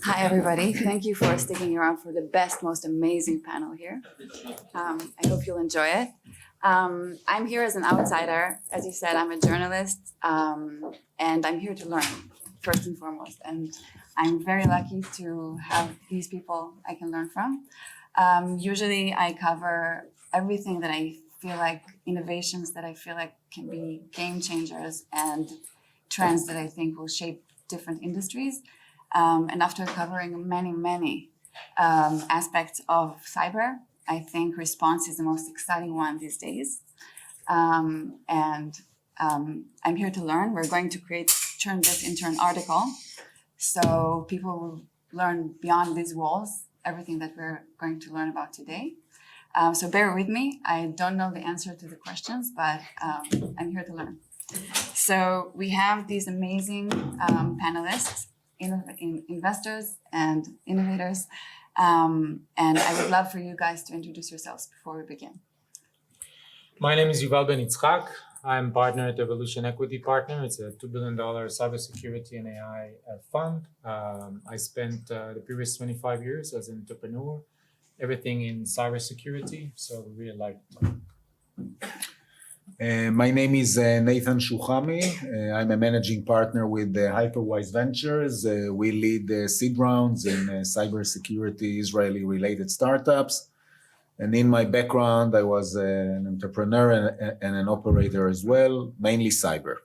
Hi, everybody. Thank you for sticking around for the best, most amazing panel here. I hope you'll enjoy it. I'm here as an outsider. As you said, I'm a journalist, and I'm here to learn, first and foremost. And I'm very lucky to have these people I can learn from. Usually, I cover everything that I feel like, innovations that I feel like can be game changers and trends that I think will shape different industries. And after covering many aspects of cyber, I think response is the most exciting one these days. I'm here to learn. We're going to turn this into an article, so people will learn beyond these walls everything that we're going to learn about today. So bear with me. I don't know the answer to the questions, but I'm here to learn. So we have these amazing panelists, investors and innovators. And I would love for you guys to introduce yourselves before we begin. My name is Yuval Ben-Itzhak. I'm partner at Evolution Equity Partner. It's a $2 billion cybersecurity and AI fund. I spent the previous 25 years as an entrepreneur, everything in cybersecurity, so we really like it. My name is Nathan Shuchami. I'm a managing partner with Hyperwise Ventures. We lead seed rounds in cybersecurity Israeli-related startups. And in my background, I was an entrepreneur and an operator as well, mainly cyber.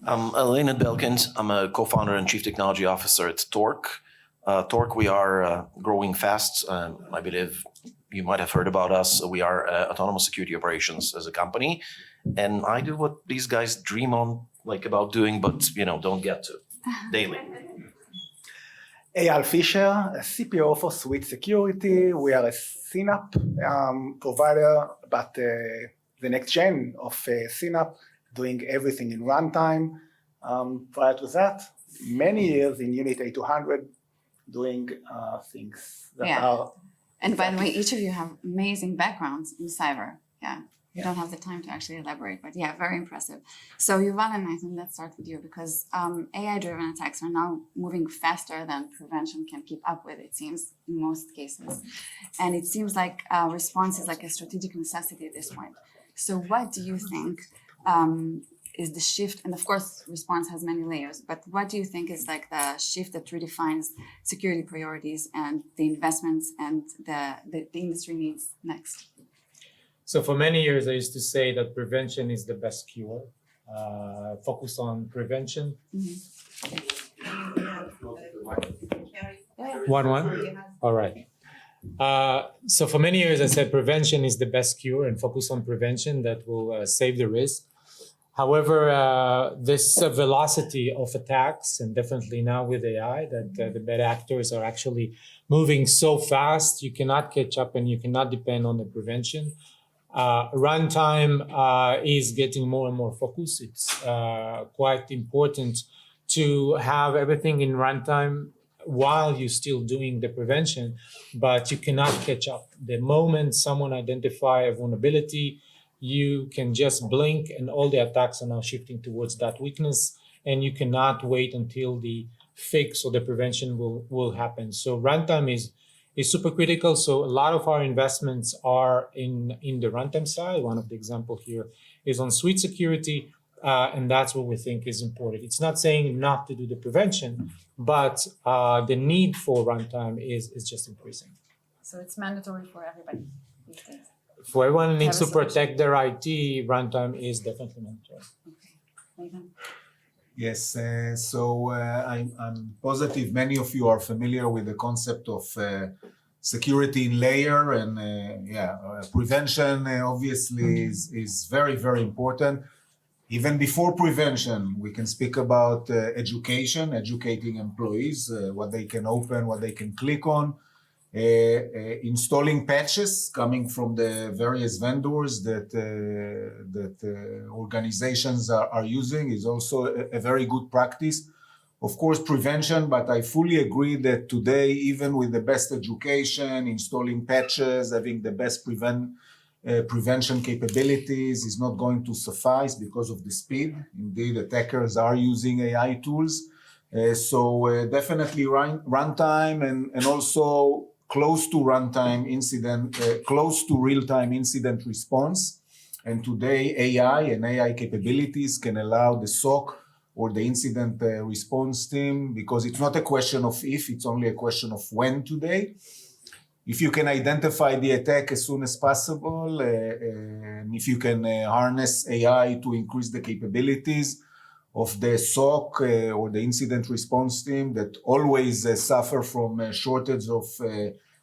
I'm Leonid Belkind. I'm a co-founder and chief technology officer at Torq. Torq, we are growing fast. I believe you might have heard about us. We are autonomous security operations as a company. And I do what these guys dream on, about doing, but don't get to daily. Eyal Fisher, a CPO for Suite Security. We are a CNAP provider, but the next gen of CNAP, doing everything in runtime. Prior to that, many years in Unit A200, doing things that are... And by the way, each of you have amazing backgrounds in cyber. We don't have the time to actually elaborate, but very impressive. So Yuval and Nathan, let's start with you, because AI-driven attacks are now moving faster than prevention can keep up with, it seems, in most cases. And it seems like response is like a strategic necessity at this point. So what do you think is the shift? And of course, response has many layers, but what do you think is like the shift that redefines security priorities and the investments and the industry needs next? So for many years, I used to say that prevention is the best cure. Focus on prevention. One. All right. So for many years, I said prevention is the best cure and focus on prevention that will save the risk. However, this velocity of attacks, and definitely now with AI, that the bad actors are actually moving so fast, you cannot catch up and you cannot depend on the prevention. Runtime is getting more and more focused. It's quite important to have everything in runtime while you're still doing the prevention, but you cannot catch up. The moment someone identifies a vulnerability, you can just blink and all the attacks are now shifting towards that weakness, and you cannot wait until the fix or the prevention will happen. So runtime is super critical. So a lot of our investments are in the runtime side. One of the examples here is on Suite Security, and that's what we think is important. It's not saying not to do the prevention, but the need for runtime is just increasing. So it's mandatory for everybody these days. For everyone who needs to protect their IT, runtime is definitely mandatory. Okay. Nathan? Yes, so I'm positive many of you are familiar with the concept of security in layer, and prevention obviously is very, very important. Even before prevention, we can speak about educating employees, what they can open, what they can click on. Installing patches coming from the various vendors that organizations are using is also a very good practice. Of course, prevention, but I fully agree that today, even with the best education, installing patches, having the best prevention capabilities is not going to suffice because of the speed. Indeed, attackers are using AI tools. Definitely runtime and also close to runtime incident, close to real-time incident response. And today AI and AI capabilities can allow the SOC or the incident response team, because it's not a question of if, it's only a question of when today. If you can identify the attack as soon as possible, and if you can harness AI to increase the capabilities of the SOC or the incident response team that always suffer from a shortage of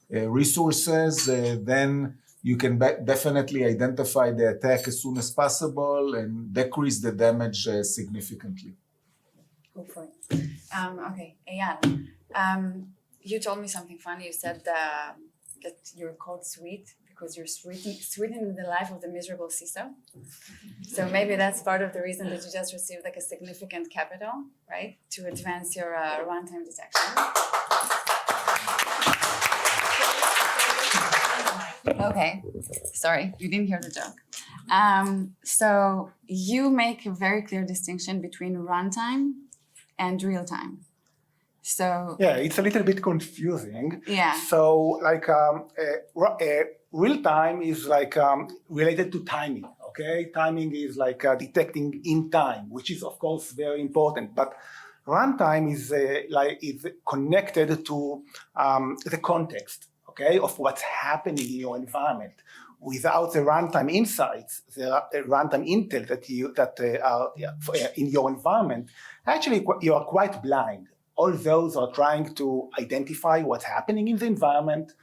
resources, then you can definitely identify the attack as soon as possible and decrease the damage significantly. Go for it. Okay, Eyal, you told me something funny. You said that you're called sweet because you're sweetening the life of the miserable CISO. So maybe that's part of the reason that you just received like a significant capital, right, to advance your runtime detection. Okay, sorry, you didn't hear the joke. So you make a very clear distinction between runtime and real time. So yeah, it's a little bit confusing. Yeah. So like real time is like related to timing. Okay, timing is like detecting in time, which is of course very important. But runtime is is connected to the context. Okay, of what's happening in your environment. Without the runtime insights, the runtime intel that are in your environment, actually you are quite blind. All those are trying to identify what's happening in the environment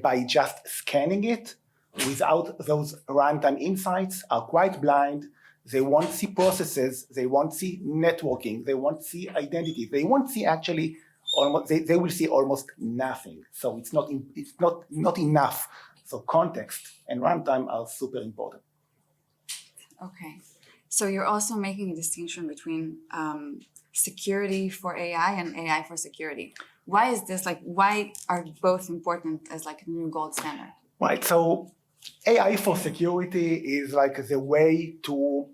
by just scanning it. Without those runtime insights, are quite blind. They won't see processes. They won't see networking. They won't see identity. They won't see actually. They will see almost nothing. So it's not enough. So context and runtime are super important. Okay, so you're also making a distinction between security for AI and AI for security. Why is this like? Why are both important as like a new gold standard? Right. So AI for security is like the way to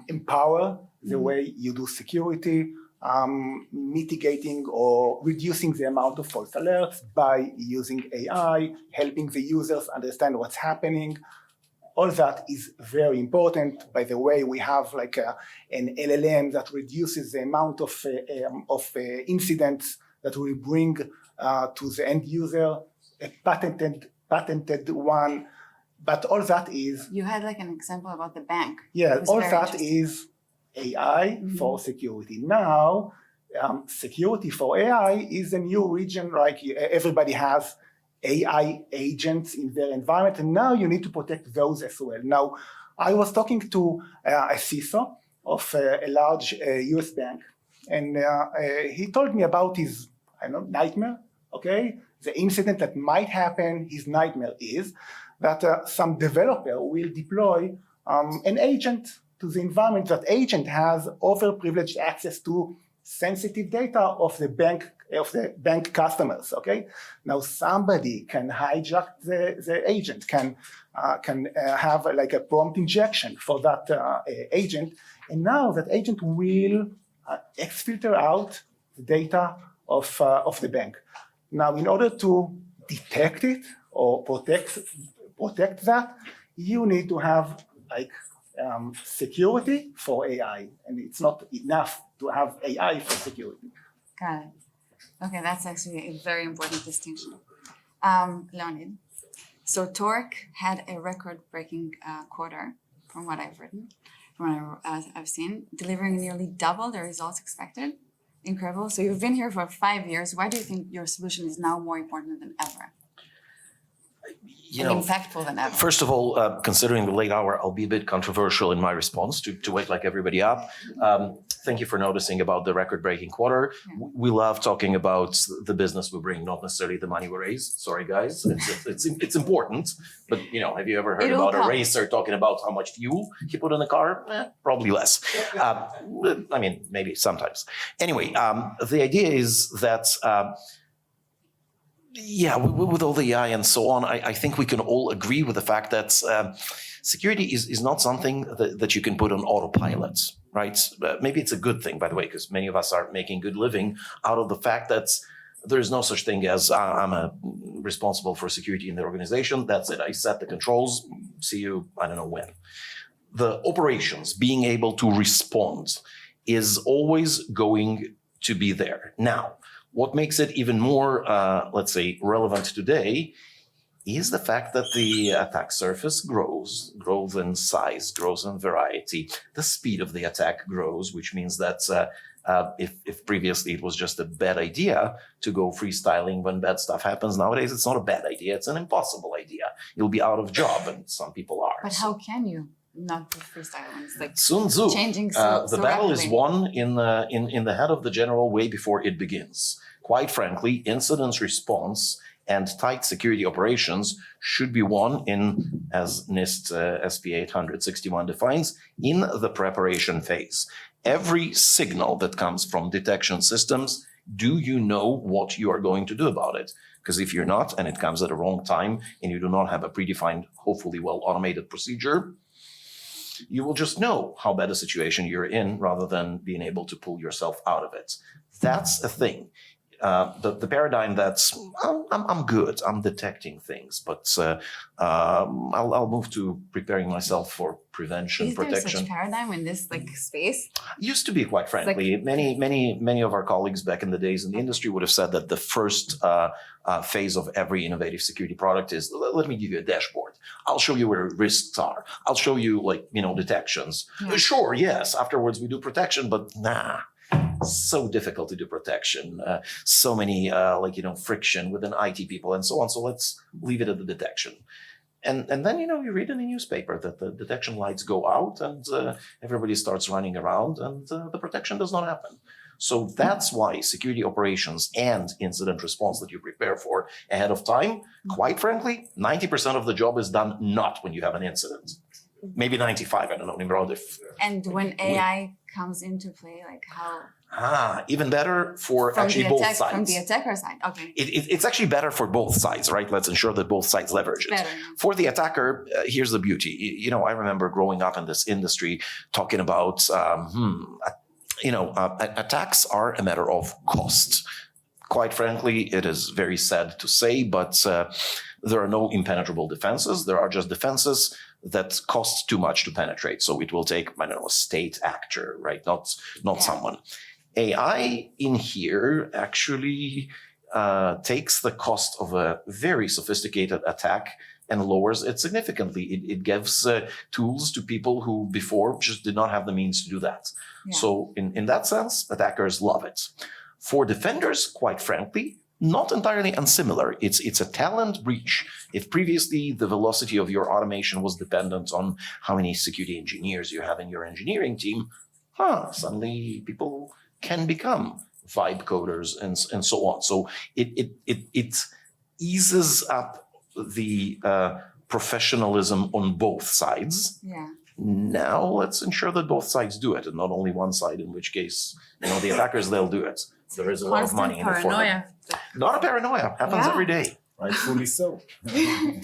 empower the way you do security. Mitigating or reducing the amount of false alerts by using AI, helping the users understand what's happening. All that is very important. By the way, we have like an LLM that reduces the amount of incidents that we bring to the end user, a patented one. But all that is... You had like an example about the bank. Yeah, all that is AI for security. Now, security for AI is a new region, like everybody has AI agents in their environment, and now you need to protect those as well. Now, I was talking to a CISO of a large US bank, and he told me about his nightmare, okay? The incident that might happen, his nightmare is that some developer will deploy an agent to the environment. That agent has overprivileged access to sensitive data of the bank customers. Okay, now somebody can hijack the agent, can have like a prompt injection for that agent, and now that agent will exfilter out the data of the bank. Now, in order to detect it or protect that, you need to have like security for AI, and it's not enough to have AI for security. Got it. Okay, that's actually a very important distinction. Leonid, so Torq had a record-breaking quarter, from what I've written, from what I've seen, delivering nearly double the results expected. Incredible. So you've been here for 5 years. Why do you think your solution is now more important than ever? Impactful than ever. First of all, considering the late hour, I'll be a bit controversial in my response to wake like everybody up. Thank you for noticing about the record-breaking quarter. Yeah. We love talking about the business we bring, not necessarily the money we raise. Sorry, guys, it's important. But have you ever heard about a racer talking about how much fuel he put in the car? Probably less. I mean, maybe sometimes. Anyway, the idea is that Yeah, with all the AI and so on, I think we can all agree with the fact that security is not something that you can put on autopilot, right? Maybe it's a good thing, by the way, because many of us are making good living out of the fact that there is no such thing as I'm responsible for security in the organization. That's it. I set the controls. See you, I don't know when. The operations, being able to respond, is always going to be there. Now, what makes it even more, let's say, relevant today is the fact that the attack surface grows in size, grows in variety. The speed of the attack grows, which means that if previously it was just a bad idea to go freestyling when bad stuff happens, nowadays it's not a bad idea, it's an impossible idea. You'll be out of job, and some people are. But how can you not do freestyling? It's like Sun Tzu, changing the battle rapidly. is won in the head of the general way before it begins. Quite frankly, incident response and tight security operations should be won in, as NIST SP 861 defines, in the preparation phase. Every signal that comes from detection systems, do you know what you are going to do about it? Because if you're not, and it comes at a wrong time, and you do not have a predefined, hopefully well automated procedure, you will just know how bad a situation you're in rather than being able to pull yourself out of it. That's a thing. The paradigm that's I'm good, I'm detecting things, but I'll move to preparing myself for prevention, Is there protection. such paradigm in this like space? Used to be, quite frankly. Many of our colleagues back in the days in the industry would have said that the first phase of every innovative security product is, let me give you a dashboard. I'll show you where risks are. I'll show you detections. Yeah. Sure, yes. Afterwards we do protection, but nah. So difficult to do protection. So many friction within IT people and so on. So let's leave it at the detection. And then, you read in the newspaper that the detection lights go out and everybody starts running around and the protection does not happen. So that's why security operations and incident response that you prepare for ahead of time, quite frankly, 90% of the job is done not when you have an incident. Maybe 95, I don't know, Nimrod, if... And when AI comes into play, like how... even better for actually both sides. From the attacker side, okay. It's actually better for both sides, right? Let's ensure that both sides leverage it. Better. For the attacker, here's the beauty. I remember growing up in this industry talking about, attacks are a matter of cost. Quite frankly, it is very sad to say, but there are no impenetrable defenses. There are just defenses that cost too much to penetrate. So it will take, a state actor, right? Not someone. AI in here actually takes the cost of a very sophisticated attack and lowers it significantly. It gives tools to people who before just did not have the means to do that. Yeah. So in that sense, attackers love it. For defenders, quite frankly, not entirely unsimilar. It's a talent breach. If previously the velocity of your automation was dependent on how many security engineers you have in your engineering team, suddenly people can become vibe coders and so on. So it eases up the professionalism on both sides. Yeah. Now let's ensure that both sides do it, and not only one side, in which case, the attackers, they'll do it. There is a lot of money in it for them. Not a paranoia. Happens every day. Rightfully so.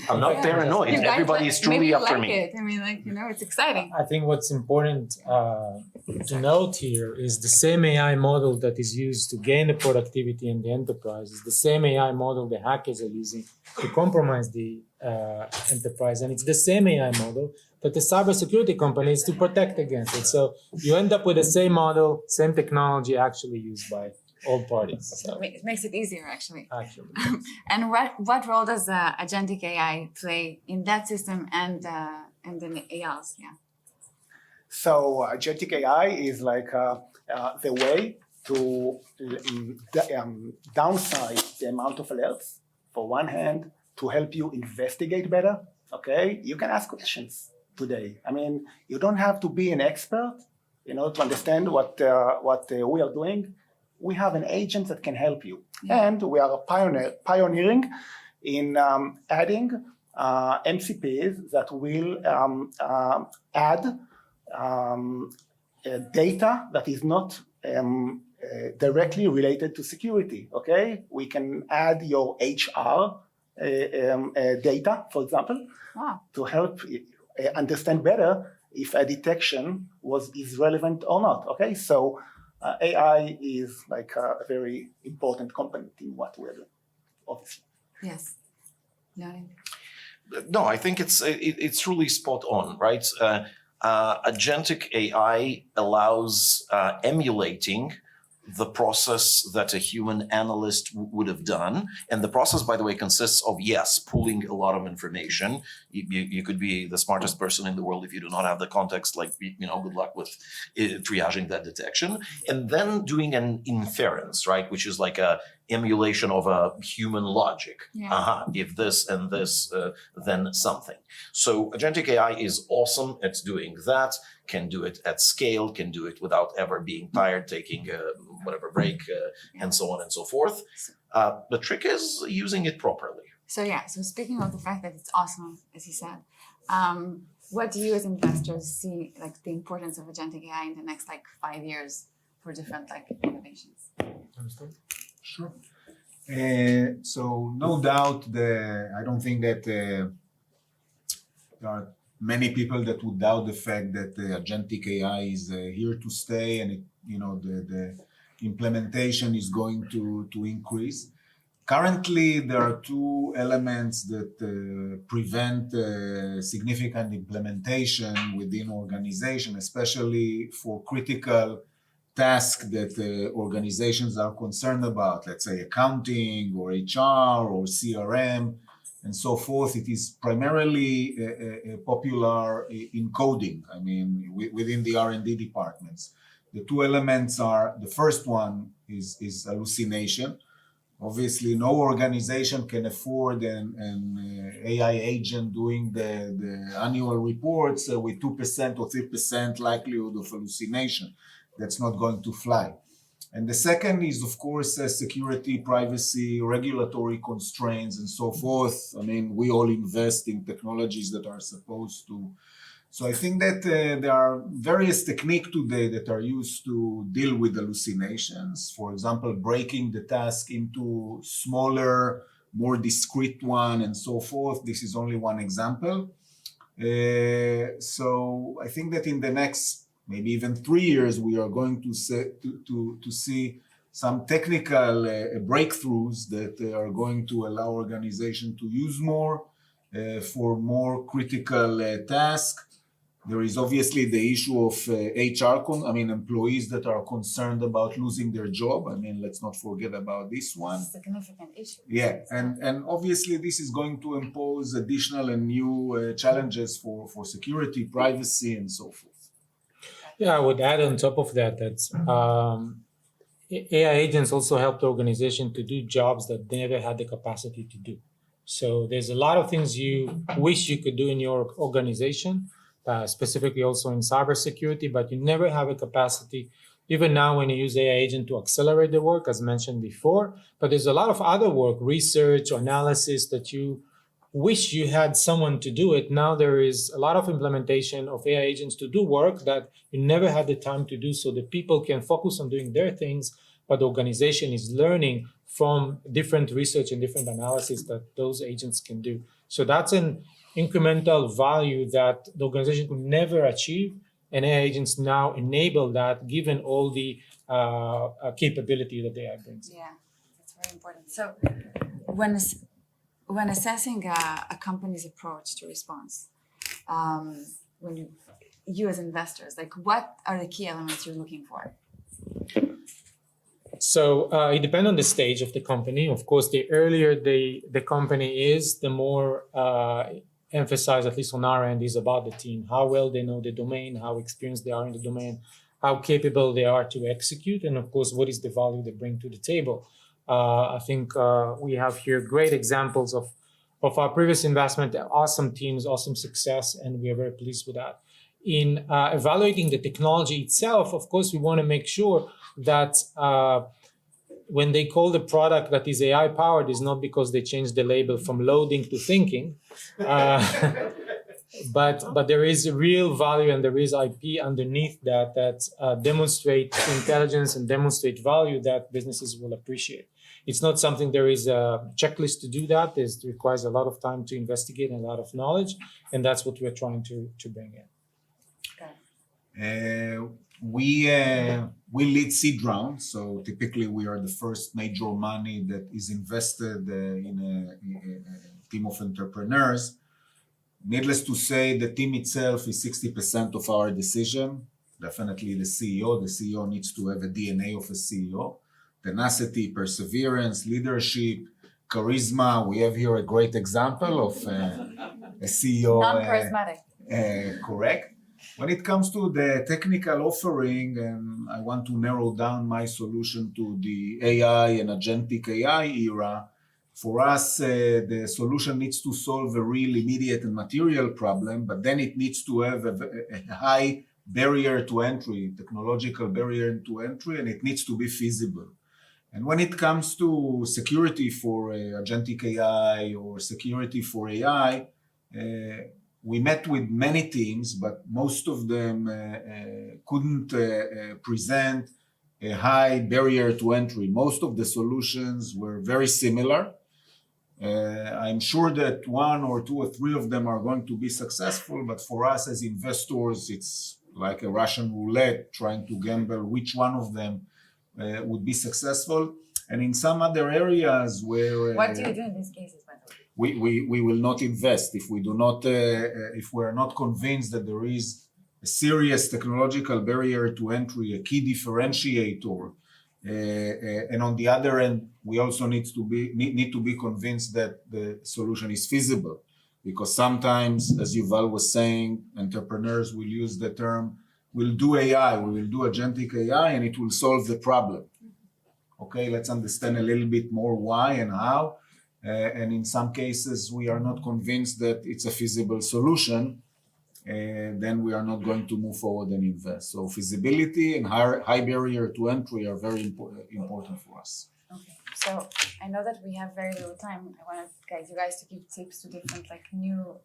I'm not paranoid. Everybody is truly after me. It. I mean, it's exciting. I think what's important to note here is the same AI model that is used to gain the productivity in the enterprise is the same AI model the hackers are using to compromise the enterprise. And it's the same AI model that the cybersecurity company is to protect against it. So you end up with the same model, same technology actually used by all parties. So it makes it easier, actually. And what role does agentic AI play in that system and the Eyal's? Yeah. So agentic AI is like the way to downsize the amount of alerts. For one hand, to help you investigate better. Okay, you can ask questions today. I mean, you don't have to be an expert, to understand what we are doing. We have an agent that can help you. Yeah. And we are pioneering in adding MCPs that will add data that is not directly related to security, okay? We can add your HR data, for example, to help understand better if a detection is relevant or not, okay? So AI is like a very important component in what we're doing, obviously. Yes. Leonid? No, I think it's really spot on, right? Agentic AI allows emulating the process that a human analyst would have done. And the process, by the way, consists of, yes, pulling a lot of information. You could be the smartest person in the world if you do not have the context, like, good luck with triaging that detection. And then doing an inference, right, which is like a emulation of a human logic. Yeah. If this and this, then something. So agentic AI is awesome at doing that, can do it at scale, can do it without ever being tired, taking whatever break, and so on and so forth. The trick is using it properly. So speaking of the fact that it's awesome, as you said, what do you as investors see like the importance of agentic AI in the next 5 years for different innovations? Sure. So no doubt, I don't think that there are many people that would doubt the fact that agentic AI is here to stay, and the implementation is going to increase. Currently, there are two elements that prevent significant implementation within organization, especially for critical tasks that organizations are concerned about, let's say accounting or HR or CRM and so forth. It is primarily popular in coding, within the R&D departments. The two elements are, the first one is hallucination. Obviously, no organization can afford an AI agent doing the annual reports with 2% or 3% likelihood of hallucination. That's not going to fly. And the second is, of course, security, privacy, regulatory constraints, and so forth. We all invest in technologies that are supposed to. So I think that there are various techniques today that are used to deal with hallucinations. For example, breaking the task into smaller, more discrete one, and so forth. This is only one example. So I think that in the next maybe even 3 years, we are going to see some technical breakthroughs that are going to allow organizations to use more for more critical tasks. There is obviously the issue of HR, employees that are concerned about losing their job. Let's not forget about this one. It's a significant issue. Yeah, and obviously this is going to impose additional and new challenges for security, privacy, and so forth. Yeah, I would add on top of that AI agents also help the organization to do jobs that they never had the capacity to do. So there's a lot of things you wish you could do in your organization, specifically also in cybersecurity, but you never have a capacity, even now when you use AI agent to accelerate the work, as mentioned before. But there's a lot of other work, research or analysis that you wish you had someone to do it. Now there is a lot of implementation of AI agents to do work that you never had the time to do, so that people can focus on doing their things, but the organization is learning from different research and different analysis that those agents can do. So that's an incremental value that the organization could never achieve, and AI agents now enable that, given all the capability that AI brings. Yeah, that's very important. So when assessing a company's approach to response, when you as investors, what are the key elements you're looking for? So it depends on the stage of the company. Of course, the earlier the company is, the more emphasis, at least on our end, is about the team, how well they know the domain, how experienced they are in the domain, how capable they are to execute, and of course, what is the value they bring to the table. I think we have here great examples of our previous investment, awesome teams, awesome success, and we are very pleased with that. In evaluating the technology itself, of course, we want to make sure that when they call the product that is AI powered, is not because they changed the label from loading to thinking. but there is real value and there is IP underneath that demonstrate intelligence and demonstrate value that businesses will appreciate. It's not something there is a checklist to do that. It requires a lot of time to investigate and a lot of knowledge, and that's what we're trying to bring in. We lead seed rounds, so typically we are the first major money that is invested in a team of entrepreneurs. Needless to say, the team itself is 60% of our decision. Definitely the CEO. The CEO needs to have a DNA of a CEO. Tenacity, perseverance, leadership, charisma. We have here a great example of a CEO. Non-charismatic. Correct. When it comes to the technical offering, and I want to narrow down my solution to the AI and agentic AI era, for us, the solution needs to solve a real immediate and material problem, but then it needs to have a high barrier to entry, technological barrier to entry, and it needs to be feasible. And when it comes to security for agentic AI or security for AI, we met with many teams, but most of them couldn't present a high barrier to entry. Most of the solutions were very similar. I'm sure that one or two or three of them are going to be successful, but for us as investors, it's like a Russian roulette trying to gamble which one of them would be successful. And in some other areas where... What do you do in these cases, by the way? We will not invest if we do not, if we are not convinced that there is a serious technological barrier to entry, a key differentiator. And on the other end, we also need to be convinced that the solution is feasible, because sometimes, as Yuval was saying, entrepreneurs will use the term, we'll do AI, we will do agentic AI, and it will solve the problem. Okay, let's understand a little bit more why and how. And in some cases, we are not convinced that it's a feasible solution. Then we are not going to move forward and invest. So feasibility and high barrier to entry are very important for us. Okay, so I know that we have very little time. I want you guys to give tips to different new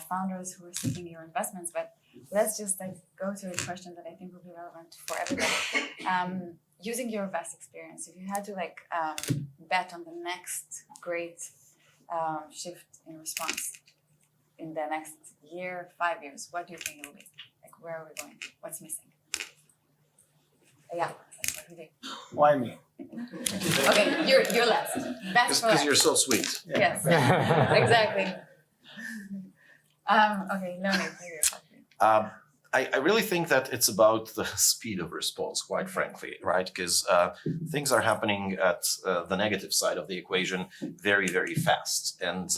founders who are seeking your investments, but let's just go to a question that I think will be relevant for everybody. Using your vast experience, if you had to bet on the next great shift in response in the next year, 5 years, what do you think it will be? Where are we going? What's missing? Yeah, that's what we do. Why me? Okay, you're last. Because you're so sweet. Yes, exactly. Okay, Leonid, I really think that it's about the speed of response, quite frankly, right? Because things are happening at the negative side of the equation very, very fast. And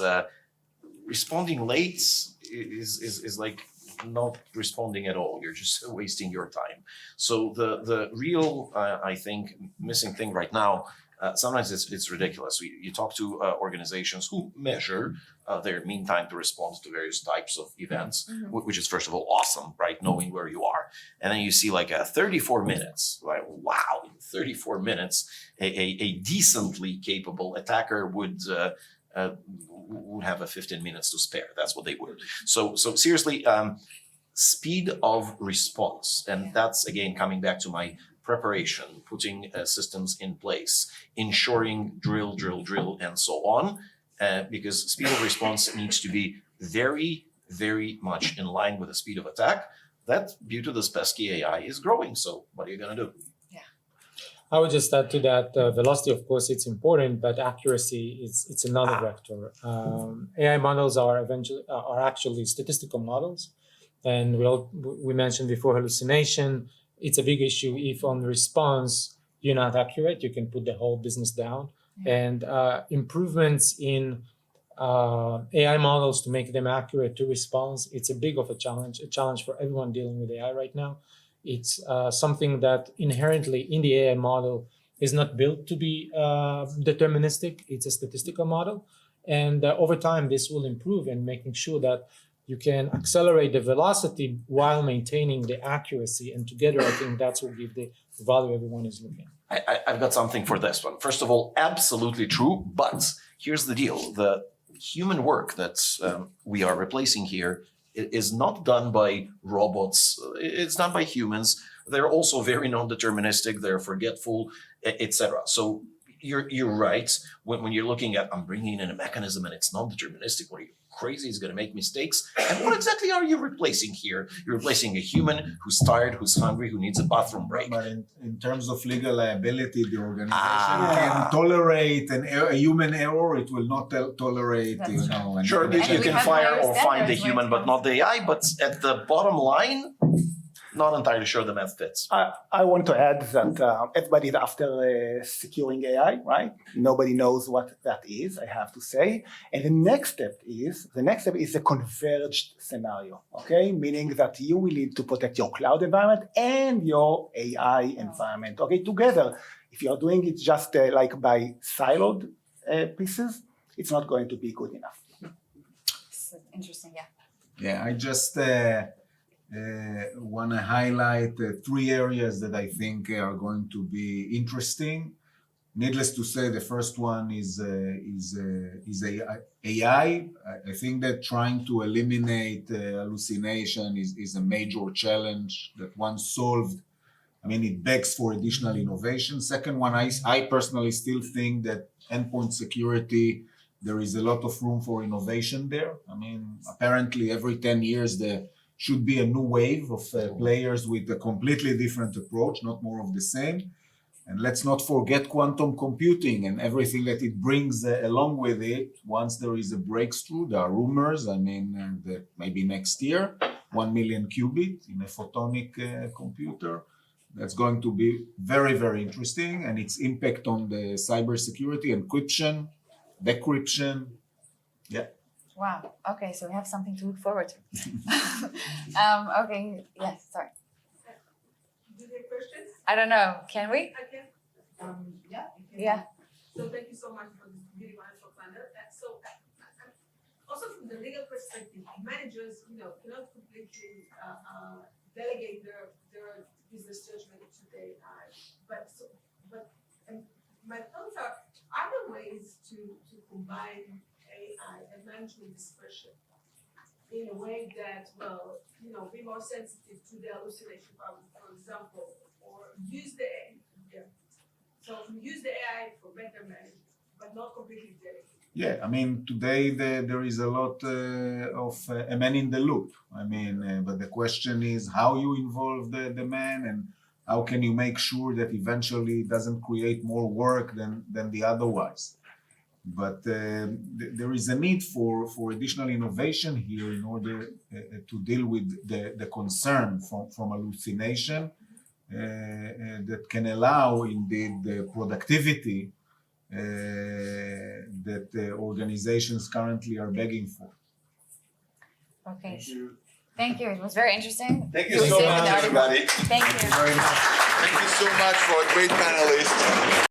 responding late is like not responding at all. You're just wasting your time. So the real, I think, missing thing right now, sometimes it's ridiculous. You talk to organizations who measure their mean time to respond to various types of events, which is first of all awesome, right? Knowing where you are. And then you see 34 minutes, like, wow, in 34 minutes, a decently capable attacker would have 15 minutes to spare. That's what they would. So seriously, speed of response. And that's, again, coming back to my preparation, putting systems in place, ensuring drill, and so on, because speed of response needs to be very, very much in line with the speed of attack. That, due to this pesky AI, is growing. So what are you going to do? I would just add to that, velocity, of course, it's important, but accuracy, it's another vector. AI models are actually statistical models. And we mentioned before hallucination. It's a big issue if on response, you're not accurate, you can put the whole business down. And improvements in AI models to make them accurate to response, it's a big of a challenge for everyone dealing with AI right now. It's something that inherently in the AI model is not built to be deterministic. It's a statistical model. And over time, this will improve in making sure that you can accelerate the velocity while maintaining the accuracy. And together, I think that's what gives the value everyone is looking. I've got something for this one. First of all, absolutely true. But here's the deal. human work that we are replacing here is not done by robots. It's done by humans. They're also very non-deterministic. They're forgetful, etc. So you're right. When you're looking at, I'm bringing in a mechanism and it's non-deterministic. What are you, crazy? It's going to make mistakes. And what exactly are you replacing here? You're replacing a human who's tired, who's hungry, who needs a bathroom break. But in terms of legal liability, the organization can tolerate a human error. It will not tolerate, That's an Sure, And you we can have fire higher or find the standards when human, it but comes not the AI. But at the bottom line, not entirely sure the math fits. I want to add that everybody is after securing AI, right? Nobody knows what that is, I have to say. And the next step is a converged scenario, okay? Meaning that you will need to protect your cloud environment and your AI environment, okay, together. If you're doing it just like by siloed pieces, it's not going to be good enough. So interesting, yeah. Yeah, I just want to highlight 3 areas that I think are going to be interesting. Needless to say, the first one is AI. I think that trying to eliminate hallucination is a major challenge that once solved, I mean, it begs for additional innovation. Second one, I personally still think that endpoint security, there is a lot of room for innovation there. I mean, apparently every 10 years there should be a new wave of players with a completely different approach, not more of the same. And let's not forget quantum computing and everything that it brings along with it. Once there is a breakthrough, there are rumors, I mean, that maybe next year, 1 million qubit in a photonic computer. That's going to be very, very interesting. And its impact on the cybersecurity, encryption, decryption. Yeah. Wow. Okay, so we have something to look forward to. Okay. Yes. Sorry. Do you have questions? I don't know. Can we? I can. Yeah. you can. Yeah. So thank you so much for this really wonderful panel. So also from the legal perspective, managers, cannot completely delegate their business judgment to the AI. But my thoughts are there ways to combine AI and management discretion in a way that be more sensitive to the hallucination problem, for example, or use the AI for better management, but not completely delegate. Yeah, I mean, today there is a lot of a man in the loop. I mean, but the question is how you involve the man and how can you make sure that eventually it doesn't create more work than the otherwise. But there is a need for additional innovation here in order to deal with the concern from hallucination that can allow indeed the productivity that organizations currently are begging for. Okay. Thank you. It was very interesting. Thank you so much, everybody. Thank you. Very much. Thank you so much for a great panelist.